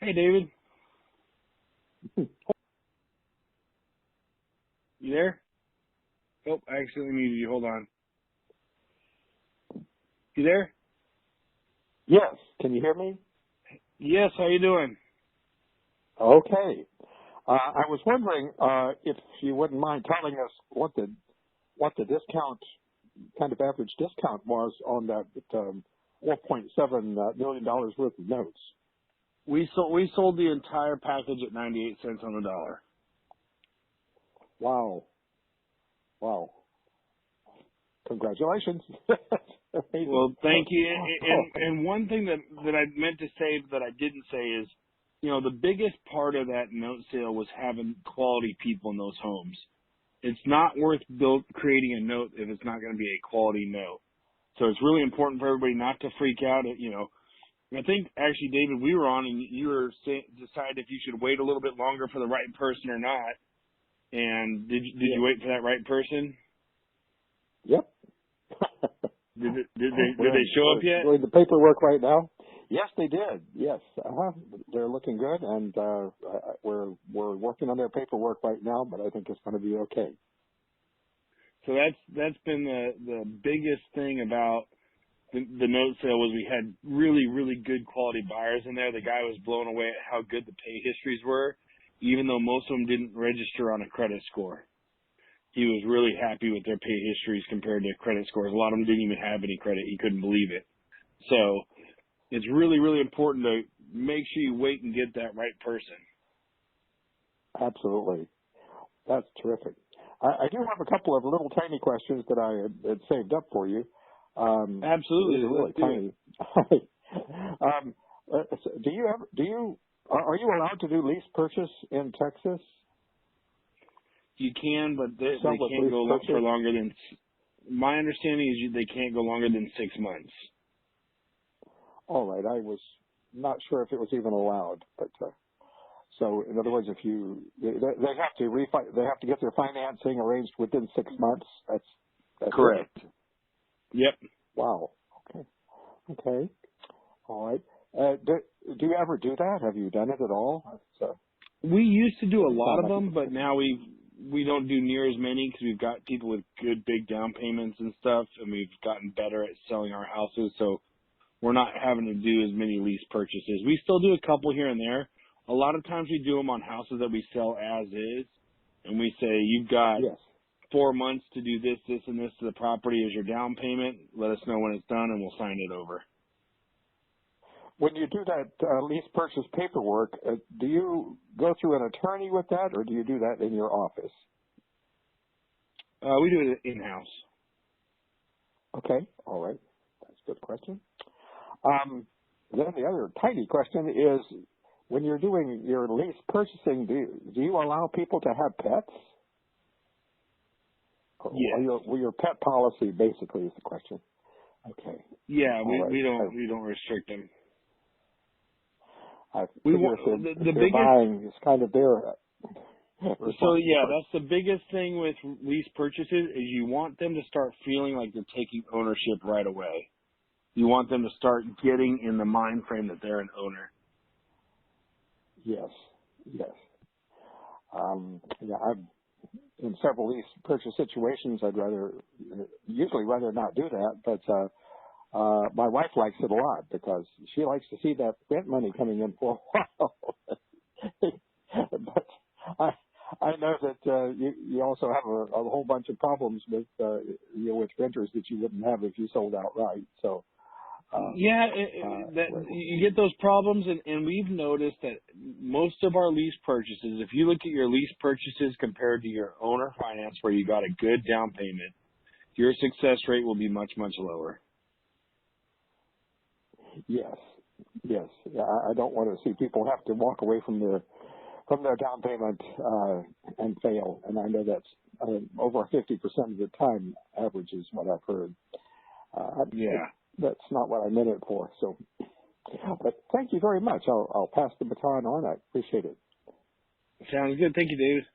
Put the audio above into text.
Hey, David. You there? Oh, I accidentally muted you. Hold on. You there? Yes. Can you hear me? Yes. How you doing? Okay. I was wondering if you wouldn't mind telling us what the discount, kind of average discount was on that $4.7 million worth of notes. We sold the entire package at 98 cents on the dollar. Wow. Wow. Congratulations. Well, thank you. And one thing that I meant to say that I didn't say is, the biggest part of that note sale was having quality people in those homes. It's not worth creating a note if it's not going to be a quality note. So it's really important for everybody not to freak out. I think actually, David, we were on and you were decide if you should wait a little bit longer for the right person or not. And did you wait for that right person? Yep. Did they show up yet? Doing the paperwork right now. Yes, they did. Yes, they're looking good, and we're working on their paperwork right now. But I think it's going to be okay. So that's been the biggest thing about the note sale was we had really, really good quality buyers in there. The guy was blown away at how good the pay histories were, even though most of them didn't register on a credit score. He was really happy with their pay histories compared to credit scores. A lot of them didn't even have any credit. He couldn't believe it. So it's really, really important to make sure you wait and get that right person. Absolutely. That's terrific. I do have a couple of little tiny questions that I had saved up for you. Absolutely. These are really tiny. Are you allowed to do lease purchase in Texas? You can, but they can't go for longer than. My understanding is they can't go longer than 6 months. All right, I was not sure if it was even allowed, but so in other words, if they have to get their financing arranged within 6 months. That's correct. It. Yep. Wow. Okay. All right. Do you ever do that? Have you done it at all? We used to do a lot of them, but now we don't do near as many because we've got people with good big down payments and stuff, and we've gotten better at selling our houses, so we're not having to do as many lease purchases. We still do a couple here and there. A lot of times we do them on houses that we sell as is, and we say, you've got 4 months to do this, this, and this to the property as your down payment. Let us know when it's done, and we'll sign it over. When you do that lease purchase paperwork, do you go through an attorney with that, or do you do that in your office? We do it in-house. Okay, all right. That's a good question. Then the other tiny question is, when you're doing your lease purchasing, do you allow people to have pets? Yes. Or your pet policy basically is the question. Okay. Yeah, we don't restrict them. The biggest buying is kind of their. So yeah, that's the biggest thing with lease purchases is you want them to start feeling like they're taking ownership right away. You want them to start getting in the mind frame that they're an owner. Yes. I've in several lease purchase situations. I'd usually rather not do that, but my wife likes it a lot because she likes to see that rent money coming in for a while. But I know that you also have a whole bunch of problems with with renters that you wouldn't have if you sold outright. So you get those problems, and we've noticed that most of our lease purchases, if you look at your lease purchases compared to your owner finance where you got a good down payment, your success rate will be much, much lower. Yes. Yeah, I don't want to see people have to walk away from their down payment and fail. And I know that's over 50% of the time average is what I've heard. That's not what I meant it for. So, but thank you very much. I'll pass the baton on. I appreciate it. Sounds good. Thank you, David.